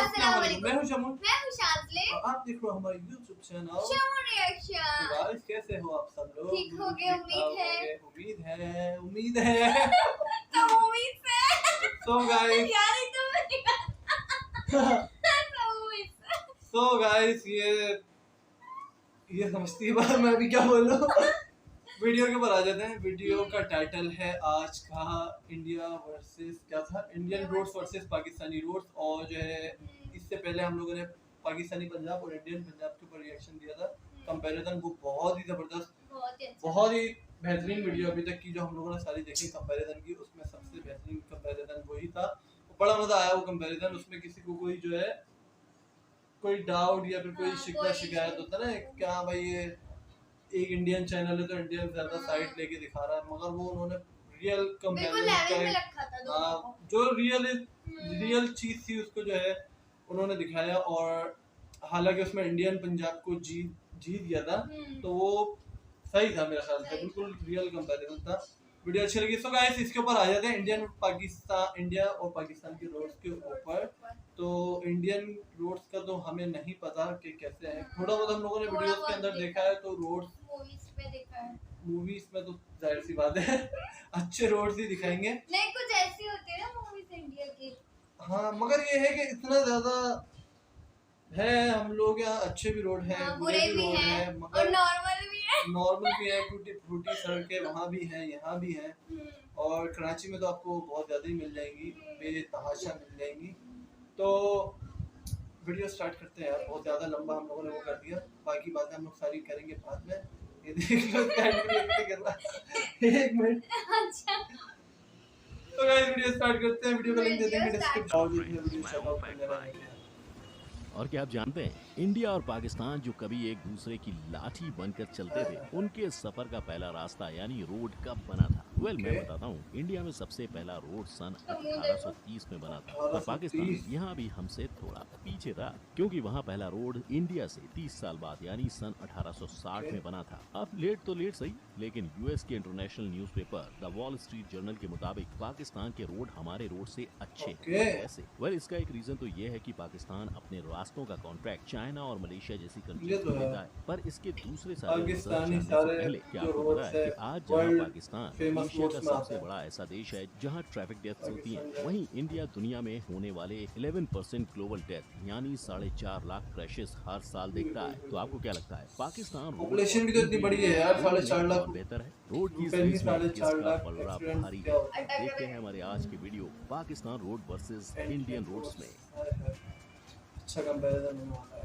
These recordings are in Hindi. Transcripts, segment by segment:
अस्सलाम वालेकुम। मैं हूं शमून। मैं हूं शाज़ले। और आप देख रहे हो हमारे YouTube channel Shamoon reaction. Guys, कैसे हो आप सब लोग? ठीक हो गए, उम्मीद है। उम्मीद है तो उम्मीद से सो गाइस यार ये तो तो उम्मीद से सो गाइस ये समझती है बात, मैं अभी क्या बोल रहा हूँ। वीडियो के ऊपर आ जाते हैं। वीडियो का टाइटल है आज का इंडिया वर्सेस क्या था, Indian roads versus Pakistani roads. और जो है इससे पहले हम लोगों ने पाकिस्तानी पंजाब और इंडियन पंजाब के ऊपर रिएक्शन दिया था, कंपैरिजन। वो बहुत ही जबरदस्त, बहुत ही बेहतरीन वीडियो अभी तक की जो हम लोगों ने सारी देखी कंपैरिजन की। उसमें सबसे बेहतरीन कंपैरिजन वही था, बड़ा मजा आया वो कंपैरिजन। उसमें किसी को कोई जो है कोई डाउट या फिर कोई शिकवा शिकायत होता ना क्या भाई ये एक इंडियन चैनल है तो इंडियन ज्यादा साइड लेके दिखा रहा है, मगर वो उन्होंने रियल कंपैरिजन जो रियल चीज थी उसको जो है उन्होंने दिखाया। और हालांकि उसमें इंडियन पंजाब को जीत गया था, तो वो सही था मेरे ख्याल से, बिल्कुल रियल कंपैरिजन था। वीडियो अच्छी लगी सो गाइस इसके ऊपर आ जाते हैं इंडिया और पाकिस्तान के रोड्स के ऊपर। तो इंडियन रोड्स का तो हमें नहीं पता कि कैसे है, थोड़ा बहुत हम लोगों ने वीडियोस के अंदर देखा है। तो रोड्स मूवीज में तो जाहिर सी बात है अच्छे रोड्स ही दिखाएंगे। नहीं कुछ ऐसी होती है ना मूवीज इंडिया की। हाँ मगर ये है कि इतना ज्यादा है, हम लोग यहाँ अच्छे भी रोड हैं, बुरे भी रोड हैं, और नॉर्मल भी है, टूटी फूटी सड़कें वहाँ भी हैं, यहाँ भी हैं। और कराची में तो आपको बहुत ज्यादा ही मिल जाएंगी, बेतहाशा मिल जाएंगी। तो वीडियो स्टार्ट करते हैं यार, बहुत ज्यादा लंबा हम लोगों ने वो कर दिया, बाकी बातें हम लोग सारी करेंगे बाद में। ये देख लो कर रहा है। एक मिनट। अच्छा तो गाइस वीडियो स्टार्ट करते हैं, वीडियो का लिंक दे देंगे डिस्क्रिप्शन। और क्या आप जानते हैं, इंडिया और पाकिस्तान जो कभी एक दूसरे की लाठी बनकर चलते थे, उनके सफर का पहला रास्ता यानी रोड कब बना था? मैं बताता हूँ। इंडिया में सबसे पहला रोड सन 1830 में बना था, और पाकिस्तान यहाँ भी हमसे थोड़ा पीछे था, क्योंकि वहाँ पहला रोड इंडिया से 30 साल बाद यानी सन 1860 में बना था। अब लेट तो लेट सही, लेकिन यूएस के international newspaper the wall street journal के मुताबिक पाकिस्तान के रोड हमारे रोड से अच्छे हैं। कैसे? इसका एक रीजन तो ये है कि पाकिस्तान अपने रास्तों का कॉन्ट्रैक्ट चाइना और मलेशिया जैसी कंट्रीज को देता है, पर इसके दूसरे सारे पहले क्या आपको पता है कि आज जहाँ पाकिस्तान एशिया का सबसे बड़ा ऐसा देश है जहाँ ट्रैफिक डेथ्स होती हैं, वहीं इंडिया दुनिया में होने वाले 11% ग्लोबल डेथ यानी 4.5 लाख क्रैशेस हर साल देखता है। तो आपको क्या लगता है, पाकिस्तान पॉपुलेशन भी तो इतनी बड़ी है यार, 4.5 लाख बेहतर है? रोड की पलड़ा भारी है। देखते हैं हमारे आज की video Pakistan road versus Indian roads में। अच्छा कंपैरिजन होने वाला है।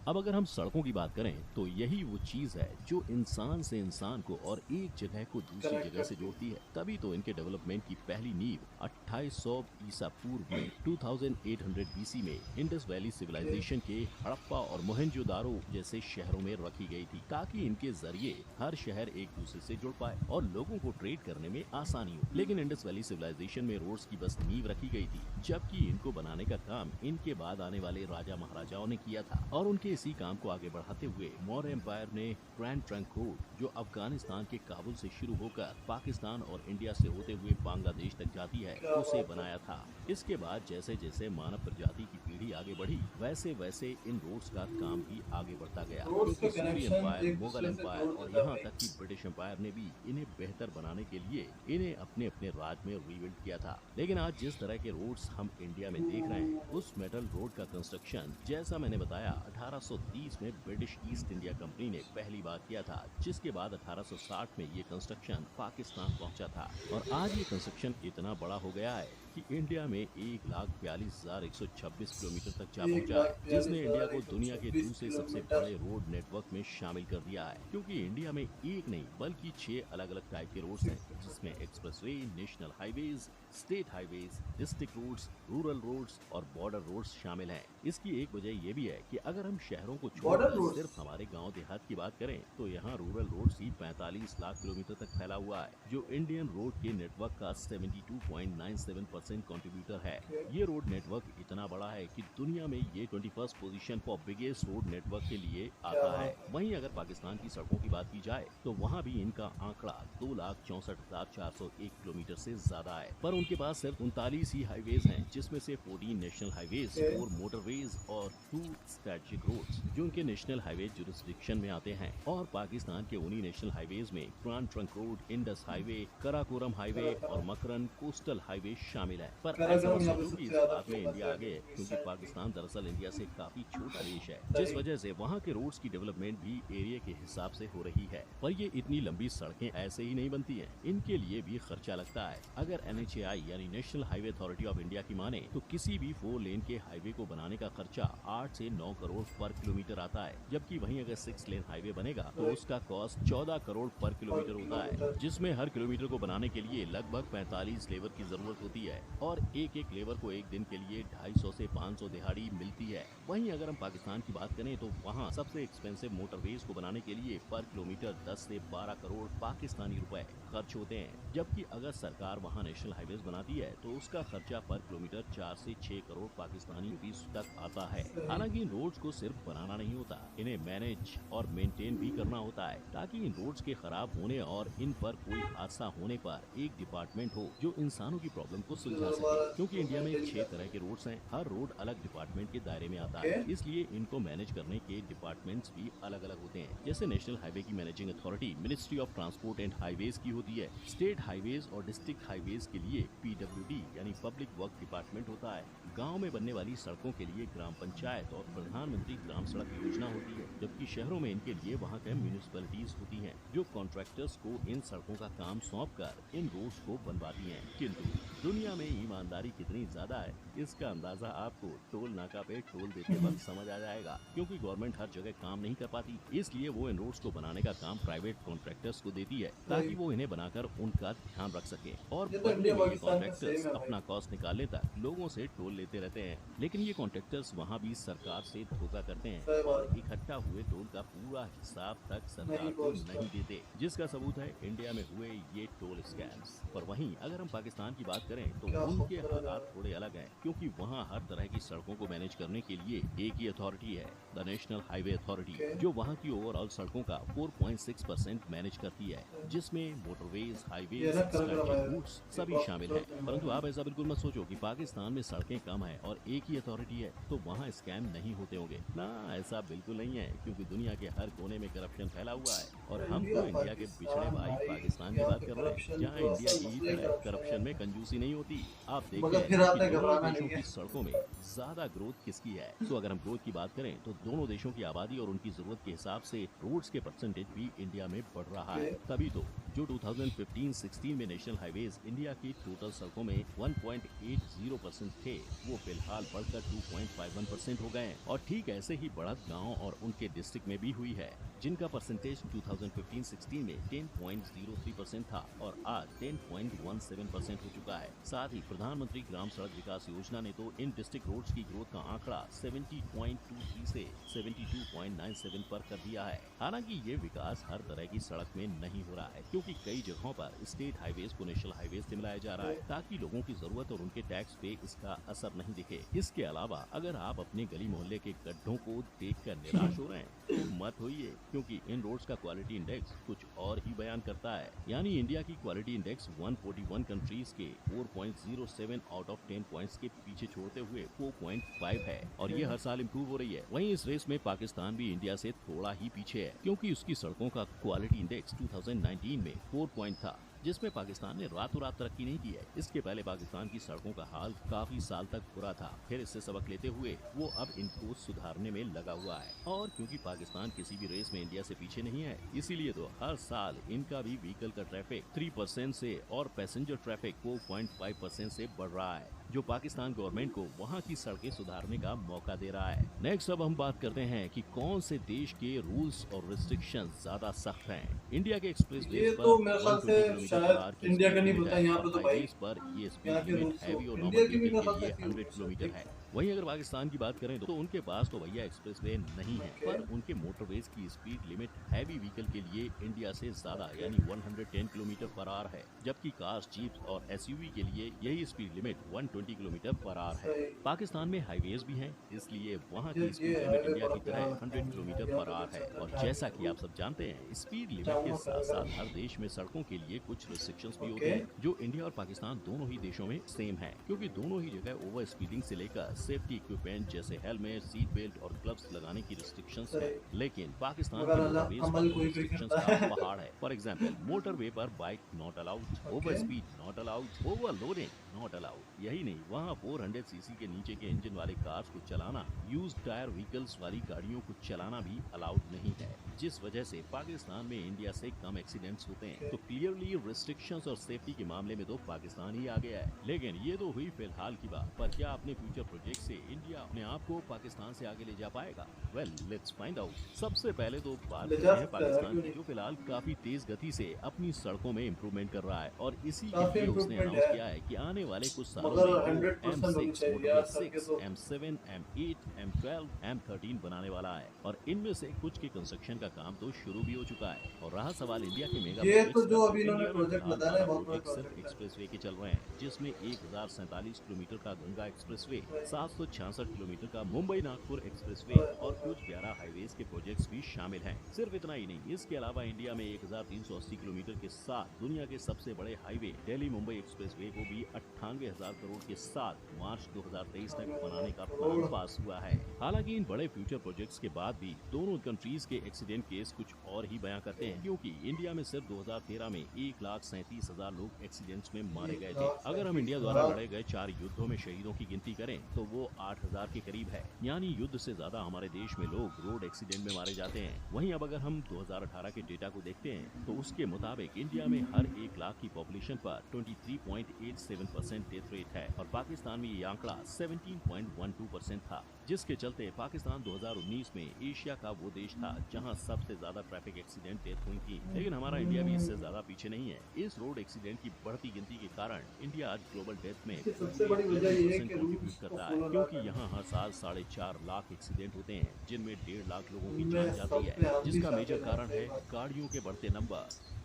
अब अगर हम सड़कों की बात करें तो यही वो चीज है जो इंसान से इंसान को और एक जगह को दूसरी जगह से जोड़ती है। तभी तो इनके डेवलपमेंट की पहली नींव 2800 ईसा पूर्व में 2800 बीसी में इंडस वैली सिविलाइजेशन के हड़प्पा और मोहनजोदारो जैसे शहरों में रखी गई थी, ताकि इनके जरिए हर शहर एक दूसरे से जुड़ पाए और लोगों को ट्रेड करने में आसानी हो। लेकिन इंडस वैली सिविलाइजेशन में रोड्स की बस नींव रखी गई थी, जबकि इनको बनाने का काम इनके बाद आने वाले राजा महाराजाओं ने किया था। और उनके इसी काम को आगे बढ़ाते हुए मौर्य एम्पायर ने ग्रैंड ट्रंक रोड, जो अफगानिस्तान के काबुल से शुरू होकर पाकिस्तान और इंडिया से होते हुए बांग्लादेश तक जाती है, उसे बनाया था। इसके बाद जैसे जैसे मानव प्रजाति की पीढ़ी आगे बढ़ी, वैसे वैसे इन रोड्स का काम भी आगे बढ़ता गया। सूरी एम्पायर, मुगल एम्पायर और यहाँ तक कि ब्रिटिश एम्पायर ने भी इन्हें बेहतर बनाने के लिए इन्हें अपने अपने राज में रीबिल्ड किया था। लेकिन आज जिस तरह के रोड्स हम इंडिया में देख रहे हैं, उस मेटल रोड का कंस्ट्रक्शन जैसा मैंने बताया 1830 में ब्रिटिश ईस्ट इंडिया कंपनी ने पहली बार किया था, जिसके बाद 1860 में ये कंस्ट्रक्शन पाकिस्तान पहुंचा था। और आज ये कंस्ट्रक्शन इतना बड़ा हो गया है कि इंडिया में 1,42,126 किलोमीटर तक जा पहुंचा है, जिसने इंडिया को दुनिया के दूसरे सबसे बड़े रोड नेटवर्क में शामिल कर दिया है। क्योंकि इंडिया में एक नहीं बल्कि 6 अलग अलग टाइप के रोड्स हैं, जिसमें expressway, national highways, state highways, district roads, rural roads और बॉर्डर रोड्स शामिल हैं। इसकी एक वजह ये भी है कि अगर हम शहरों को छोड़कर सिर्फ हमारे गांव देहात की बात करें, तो यहाँ रूरल रोड्स ही 45 लाख किलोमीटर तक फैला हुआ है, जो इंडियन रोड के नेटवर्क का 72.97% 6% कंट्रीब्यूटर है। ये रोड नेटवर्क इतना बड़ा है कि दुनिया में ये 21st position for biggest road network के लिए आता है। वहीं अगर पाकिस्तान की सड़कों की बात की जाए तो वहाँ भी इनका आंकड़ा 2,64,401 किलोमीटर से ज्यादा है, पर उनके पास सिर्फ 39 ही हाईवेज हैं, जिसमें से 14 नेशनल हाईवेज, 4 मोटरवेज और 2 स्ट्रेटेजिक रोड्स जो उनके नेशनल हाईवे जुरिस्डिक्शन में आते हैं। और पाकिस्तान के उन्हीं नेशनल हाईवेज में grand trunk road, Indus highway, Karakoram highway और मकरन कोस्टल हाईवे शामिल है। पर ऐसा मत सोचो कि इस बात में इंडिया आगे है, क्योंकि पाकिस्तान दरअसल इंडिया से काफी छोटा देश है, जिस वजह से वहाँ के रोड्स की डेवलपमेंट भी एरिया के हिसाब से हो रही है। पर ये इतनी लंबी सड़कें ऐसे ही नहीं बनती हैं, इनके लिए भी खर्चा लगता है। अगर NHAI यानी national highway authority of India की माने तो किसी भी 4 लेन के हाईवे को बनाने का खर्चा 8 से 9 करोड़ पर किलोमीटर आता है, जबकि वहीं अगर 6 लेन हाईवे बनेगा तो उसका कॉस्ट 14 करोड़ पर किलोमीटर होता है, जिसमें हर किलोमीटर को बनाने के लिए लगभग 45 लेबर की जरूरत होती है और एक लेबर को एक दिन के लिए 250 से 500 दिहाड़ी मिलती है। वहीं अगर हम पाकिस्तान की बात करें तो वहाँ सबसे एक्सपेंसिव मोटरवेज को बनाने के लिए पर किलोमीटर 10 से 12 करोड़ पाकिस्तानी रुपए खर्च होते हैं, जबकि अगर सरकार वहाँ नेशनल हाईवेज बनाती है तो उसका खर्चा पर किलोमीटर 4 से 6 करोड़ पाकिस्तानी रुपीस तक आता है। हालांकि इन रोड्स को सिर्फ बनाना नहीं होता, इन्हें मैनेज और मेंटेन भी करना होता है, ताकि इन रोड्स के खराब होने और इन पर कोई हादसा होने पर एक डिपार्टमेंट हो जो इंसानों की प्रॉब्लम को सुलझा सके। क्योंकि इंडिया में 6 तरह के रोड्स हैं, हर रोड अलग डिपार्टमेंट के दायरे में आता है, इसलिए इनको मैनेज करने के डिपार्टमेंट्स भी अलग अलग होते हैं। जैसे नेशनल हाईवे की managing authority ministry of transport and highways की होती है। स्टेट हाईवेज और डिस्ट्रिक्ट हाईवेज के लिए PWD यानी पब्लिक वर्क डिपार्टमेंट होता है। गाँव में बनने वाली सड़कों के लिए ग्राम पंचायत और प्रधानमंत्री ग्राम सड़क योजना होती है, जबकि शहरों में इनके लिए वहाँ के म्यूनिसिपैलिटीज होती हैं, जो कॉन्ट्रैक्टर्स को इन सड़कों का काम सौंप कर इन रोड्स को बनवाती हैं। किंतु दुनिया में ईमानदारी कितनी ज्यादा है, इसका अंदाजा आपको टोल नाका पे टोल देते वक्त समझ आ जाएगा, क्योंकि गवर्नमेंट हर जगह काम नहीं कर पाती, इसलिए वो इन रोड्स को बनाने का काम प्राइवेट कॉन्ट्रैक्टर्स को देती है, ताकि वो इन्हें बनाकर उनका ध्यान रख सके। और बदले में ये कॉन्ट्रैक्टर्स अपना कॉस्ट निकालने तक लोगों से टोल लेते रहते हैं। लेकिन ये कॉन्ट्रैक्टर्स वहाँ भी सरकार से धोखा करते हैं और इकट्ठा हुए टोल का पूरा हिसाब तक सरकार को नहीं देते, जिसका सबूत है इंडिया में हुए ये टोल स्कैम्स। पर वहीं अगर हम पाकिस्तान की बात करें तो उनके हालात थोड़े अलग हैं, क्योंकि वहाँ हर तरह की सड़कों को मैनेज करने के लिए एक ही अथॉरिटी है, द नेशनल हाईवे अथॉरिटी, जो वहाँ की ओवरऑल सड़कों का 4.6% मैनेज करती है, जिसमें मोटरवेज, हाईवेज, स्ट्रेटेजिक रूट्स सभी शामिल है। परंतु आप ऐसा बिल्कुल मत सोचो कि पाकिस्तान में सड़कें कम है और एक ही अथॉरिटी है तो वहाँ स्कैम नहीं होते होंगे। ना, ऐसा बिल्कुल नहीं है, क्योंकि दुनिया के हर कोने में करप्शन फैला हुआ है और हम तो इंडिया के पिछड़े भाई पाकिस्तान की बात कर रहे हैं, जहाँ इंडिया की तरह करप्शन में कंजूसी नहीं होती। आप देखते हैं कि दोनों देशों की सड़कों में ज्यादा ग्रोथ किसकी है। तो अगर हम ग्रोथ की बात करें तो दोनों देशों की आबादी और उनकी जरूरत के हिसाब से रोड्स के परसेंटेज भी इंडिया में बढ़ रहा है। तभी तो जो 2015-16 में नेशनल हाईवेज इंडिया की टोटल सड़कों में 1.80% थे, वो फिलहाल बढ़कर 2.51% हो गए हैं। और ठीक ऐसे ही बढ़त गांव और उनके डिस्ट्रिक्ट में भी हुई है, जिनका परसेंटेज 2015-16 में 10.03% था और आज 10.17% हो चुका है। साथ ही प्रधानमंत्री ग्राम सड़क विकास योजना ने तो इन डिस्ट्रिक्ट रोड्स की ग्रोथ का आंकड़ा 70.23 से 72.97 पर कर दिया है। हालांकि ये विकास हर तरह की सड़क में नहीं हो रहा है, क्योंकि कई जगहों पर स्टेट हाईवेज को नेशनल हाईवेज से मिलाया जा रहा है, ताकि लोगों की जरूरत और उनके टैक्स पे इसका असर नहीं दिखे। इसके अलावा अगर आप अपने गली मोहल्ले के गड्ढों को देखकर निराश हो रहे हैं तो मत होइए, क्योंकि इन रोड्स का क्वालिटी इंडेक्स कुछ और ही बयान करता है। यानी इंडिया की क्वालिटी इंडेक्स 141 कंट्रीज के 4.07 आउट ऑफ 10 पॉइंट्स के पीछे छोड़ते हुए 4.5 है और ये हर साल इम्प्रूव हो रही है। वहीं इस रेस में पाकिस्तान भी इंडिया से थोड़ा ही पीछे है, क्योंकि उसकी सड़कों का क्वालिटी इंडेक्स 2019 में 4 पॉइंट था, जिसमें पाकिस्तान ने रातों रात तरक्की नहीं की है। इसके पहले पाकिस्तान की सड़कों का हाल काफी साल तक बुरा था, फिर इससे सबक लेते हुए वो अब इनको सुधारने में लगा हुआ है। और क्योंकि पाकिस्तान किसी भी रेस में इंडिया से पीछे नहीं है, इसीलिए तो हर साल इनका भी व्हीकल का ट्रैफिक 3% से और पैसेंजर ट्रैफिक 4.5% से बढ़ रहा है, जो पाकिस्तान गवर्नमेंट को वहाँ की सड़कें सुधारने का मौका दे रहा है। नेक्स्ट अब हम बात करते हैं कि कौन से देश के रूल्स और रिस्ट्रिक्शंस ज्यादा सख्त हैं। इंडिया के एक्सप्रेस ये तो मेरे ख्याल से शायद इंडिया का नहीं बोलता, यहाँ पे तो भाई पर ये यहाँ के स्पीड रूल्स हैवी और इंडिया नॉर्मल की भी व्हीकल मेरे के लिए ख्याल से 100 किलोमीटर है। वहीं अगर पाकिस्तान की बात करें तो उनके पास तो भैया एक्सप्रेसवे नहीं है, Okay. पर उनके मोटरवेज की स्पीड लिमिट हैवी व्हीकल के लिए इंडिया से ज्यादा यानी 110 किलोमीटर पर आवर है, जबकि कार्स, जीप्स और एसयूवी के लिए यही speed limit 120 kilometre per hour है। सही। पाकिस्तान में हाईवेज भी हैं, इसलिए वहाँ ये की स्पीड लिमिट हाईवे इंडिया बड़ा की तरह प्यारा 100 किलोमीटर यहाँ पर पे आवर कुछ है। ज्यादा और ट्रैफिक जैसा कि हो। आप सब जानते हैं, स्पीड लिमिट जाऊंगा के साथ कभी साथ कभी। हर देश में सड़कों के लिए कुछ रिस्ट्रिक्शंस भी होते Okay. हैं, जो इंडिया और पाकिस्तान दोनों ही देशों में सेम है, क्योंकि दोनों ही जगह ओवर स्पीडिंग से लेकर सेफ्टी इक्विपमेंट जैसे हेलमेट, सीट बेल्ट और ग्लव्स लगाने की रिस्ट्रिक्शंस है। लेकिन पाकिस्तान मगर की अल्लाह मोटरवेज अमल पर कोई रिस्ट्रिक्शंस करता है। का पहाड़ है। फॉर एग्जाम्पल, मोटरवे पर bike not allowed, over speed not allowed, overloading not allowed. यही नहीं, वहाँ 400 सीसी के नीचे के इंजन वाले कार्स को चलाना, यूज टायर व्हीकल्स वाली गाड़ियों को चलाना भी अलाउड नहीं है, जिस वजह से पाकिस्तान में इंडिया से कम एक्सीडेंट्स होते हैं। तो क्लियरली रिस्ट्रिक्शंस और सेफ्टी के मामले में तो पाकिस्तान ही आ गया है। लेकिन ये तो हुई फिलहाल की बात, पर क्या अपने फ्यूचर प्रोजेक्ट से इंडिया अपने आप को पाकिस्तान से आगे ले जा पाएगा? Well, let's find out. सबसे पहले तो बात ले करते जा हैं सकता है, पाकिस्तान क्यों की, नहीं? जो फिलहाल काफी तेज गति से अपनी सड़कों में इम्प्रूवमेंट कर रहा है, और इसी के काफी लिए उसने improvement अनाउंस है। किया है कि आने वाले कुछ सालों मगर में वो 100% होनी M6, चाहिए यार, मोटरवे सड़कें 6, तो। M7, M8, M12, M13 बनाने वाला है, और इनमें से कुछ के कंस्ट्रक्शन का काम तो शुरू भी हो चुका है। और रहा सवाल इंडिया के मेगा ये प्रोजेक्ट्स तो जो का, अभी इन्होंने इंडिया में प्रोजेक्ट फिलहाल बताया है, बहुत 12 बड़ा प्रोजेक्ट सिर्फ प्रोजेक्ट है। एक्सप्रेसवे के चल रहे हैं, जिसमें 1047 किलोमीटर का गंगा एक्सप्रेसवे, 766 किलोमीटर का मुंबई नागपुर एक्सप्रेसवे और कुछ 11 हाईवेज के प्रोजेक्ट्स भी शामिल हैं। सिर्फ इतना ही नहीं, इसके अलावा इंडिया में 1380 किलोमीटर के साथ दुनिया के सबसे बड़े हाईवे दिल्ली मुंबई एक्सप्रेसवे को भी 98,000 करोड़ के साथ मार्च 2023 तक बनाने का प्लान पास हुआ है। हालांकि इन बड़े फ्यूचर प्रोजेक्ट्स के बाद भी दोनों कंट्रीज के एक्सीडेंट केस कुछ और ही बयां करते हैं, क्योंकि इंडिया में सिर्फ 2013 में 1,37,000 लोग एक्सीडेंट्स में मारे गए थे। अगर हम इंडिया द्वारा लड़े गए 4 युद्धों में शहीदों की गिनती करें तो वो 8,000 के करीब है, यानी युद्ध से ज्यादा हमारे देश में लोग रोड एक्सीडेंट में मारे जाते हैं। वहीं अब अगर हम 2018 के डेटा को देखते हैं तो उसके मुताबिक इंडिया में हर 1 लाख की पॉपुलेशन पर 23.87% डेथ रेट है, और पाकिस्तान में ये आंकड़ा 17.12% था, जिसके चलते पाकिस्तान 2019 में एशिया का वो देश था जहां सबसे ज्यादा ट्रैफिक एक्सीडेंट डेथ हुई थी। लेकिन हमारा इंडिया भी इससे ज्यादा पीछे नहीं है। इस रोड एक्सीडेंट की बढ़ती गिनती के कारण इंडिया आज ग्लोबल डेथ में इसकी सबसे बड़ी वजह ये है कि कंट्रीब्यूट रूल्स को करता है, follow ना क्योंकि करना। यहाँ हर साल 4.5 लाख एक्सीडेंट होते हैं, जिनमें 1.5 लाख लोगों की उनमें जान जाती सबसे है, आखिरी जिसका साल मेजर के कारण बाद है सही बात। गाड़ियों के बढ़ते नंबर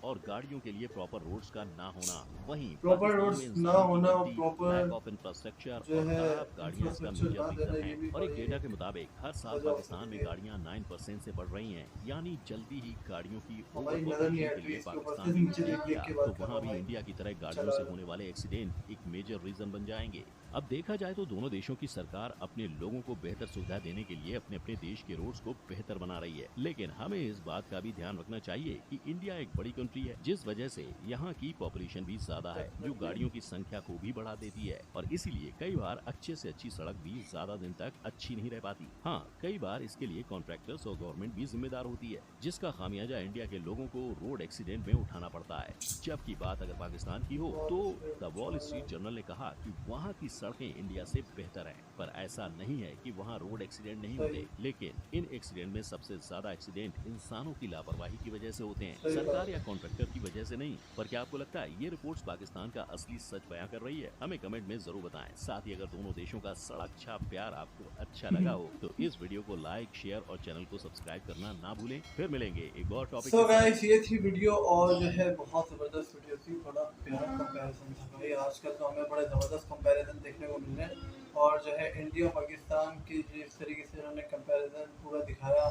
और गाड़ियों के लिए प्रॉपर रोड्स का ना होना। वहीं Proper पाकिस्तान roads में ना इंसानों की होना और गिनती, proper lack of infrastructure जो और है खराब गाड़ियां इसका infrastructure मेजर ना रीजन देना, ये है। भी और एक बड़ी डेटा के मुताबिक हर साल वजह हो पाकिस्तान में सकती है। गाड़ियां 9% से बढ़ रही हैं, यानी जल्दी ही गाड़ियों की हमारी नजर नहीं ओवरपॉपुलेशन हट के रही लिए इसके ऊपर, पाकिस्तान सिर्फ भी नीचे बढ़ देख गया, के बात तो कर वहाँ रहा भी हूँ इंडिया की तरह भाई। गाड़ियों चला से रहा होने वाले एक्सीडेंट एक मेजर रीजन बन जाएंगे। अब देखा जाए तो दोनों देशों की सरकार अपने लोगों को बेहतर सुविधा देने के लिए अपने अपने देश के रोड्स को बेहतर बना रही है, लेकिन हमें इस बात का भी ध्यान रखना चाहिए कि इंडिया एक बड़ी कंट्री है, जिस वजह से यहाँ की पॉपुलेशन भी ज्यादा है, जो गाड़ियों की संख्या को भी बढ़ा देती है, और इसीलिए कई बार अच्छे से अच्छी सड़क भी ज्यादा दिन तक अच्छी नहीं रह पाती। हाँ, कई बार इसके लिए कॉन्ट्रैक्टर्स और गवर्नमेंट भी जिम्मेदार होती है, जिसका खामियाजा इंडिया के लोगों को रोड एक्सीडेंट में उठाना पड़ता है। जबकि बात अगर पाकिस्तान की हो तो द वॉल स्ट्रीट जर्नल ने कहा कि वहाँ की सड़कें इंडिया से बेहतर हैं, पर ऐसा नहीं है कि वहाँ रोड एक्सीडेंट नहीं होते, लेकिन इन एक्सीडेंट में सबसे ज्यादा एक्सीडेंट इंसानों की लापरवाही की वजह से होते हैं, सरकार या कॉन्ट्रैक्टर की वजह से नहीं। पर क्या आपको लगता है ये रिपोर्ट्स पाकिस्तान का असली सच बयां कर रही है? हमें कमेंट में जरूर बताएं। साथ ही अगर दोनों देशों का सड़क छा प्यार आपको अच्छा लगा हो तो इस वीडियो को लाइक, शेयर और चैनल को सब्सक्राइब करना ना भूलें। फिर मिलेंगे एक और टॉपिक सो गाइस, ये थी वीडियो, और जो है बहुत ज़बरदस्त वीडियो थी, बड़ा प्यारा कंपैरिजन था भाई। आजकल तो हमें बड़े ज़बरदस्त कंपैरिजन देखने को मिल रहे हैं, और जो है इंडिया पाकिस्तान की जिस तरीके से उन्होंने कंपैरिजन पूरा दिखाया,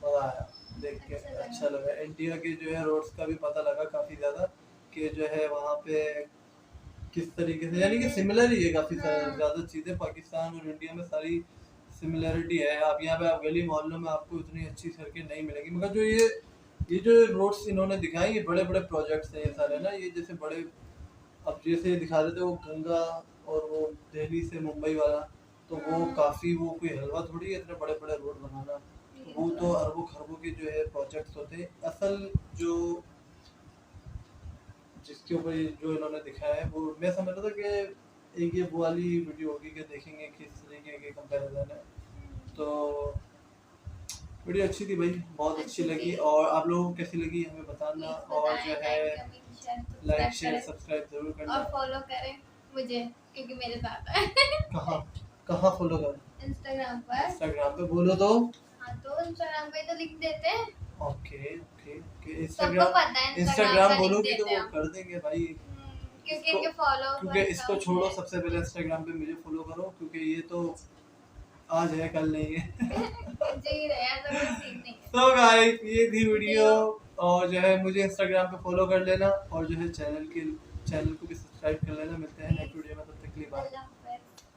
मज़ा आया देख के, अच्छा लगा। इंडिया के जो है रोड्स का भी पता लगा काफ़ी ज़्यादा कि जो है वहाँ पे किस तरीके से, यानी कि सिमिलर ही है काफ़ी ज़्यादा चीज़ें। पाकिस्तान और इंडिया में सारी सिमिलरिटी है। आप यहाँ पे आप गली मोहल्लों में आपको इतनी अच्छी सड़कें नहीं मिलेगी, मगर जो ये जो रोड्स इन्होंने दिखाए, ये बड़े बड़े प्रोजेक्ट्स हैं ये सारे ना। ये जैसे बड़े, अब जैसे दिखा रहे थे वो गंगा और वो दिल्ली से मुंबई वाला, तो वो काफ़ी, वो कोई हलवा थोड़ी है इतने बड़े बड़े रोड बनाना। वो तो अरबों खरबों के जो है प्रोजेक्ट्स होते हैं। असल जो जिसके ऊपर जो इन्होंने दिखाया है, वो मैं समझ रहा था कि एक ये वो वाली वीडियो होगी कि देखेंगे किस तरीके के कंपैरिजन है। तो वीडियो अच्छी थी भाई, बहुत अच्छी लगी, और आप लोगों को कैसी लगी हमें बताना, और जो है लाइक शेयर सब्सक्राइब जरूर करना। और फॉलो करें मुझे, क्योंकि मेरे साथ है। कहाँ कहाँ फॉलो कर? इंस्टाग्राम पर। इंस्टाग्राम पे बोलो तो। हाँ तो इंस्टाग्राम पे तो लिख देते हैं। Okay okay okay. सबको इंस्टाग्राम पता है इंस्टाग्राम का लिख बोलोगी तो देते वो हैं हम। कर देंगे भाई। क्योंकि इसको- इनके फॉलो क्योंकि इसको छोड़ो, सबसे पहले इंस्टाग्राम पे मुझे फॉलो करो, क्योंकि ये तो आज है कल नहीं है। जी रहे ऐसा कोई सीन नहीं है। तो गाइस ये थी वीडियो, और जो है मुझे इंस्टाग्राम पे फॉलो कर लेना, और जो है चैनल को भी सब्सक्राइब कर लेना। मिलते हैं नेक्स्ट वीडियो में, तब तक के लिए बाय। अल्लाह।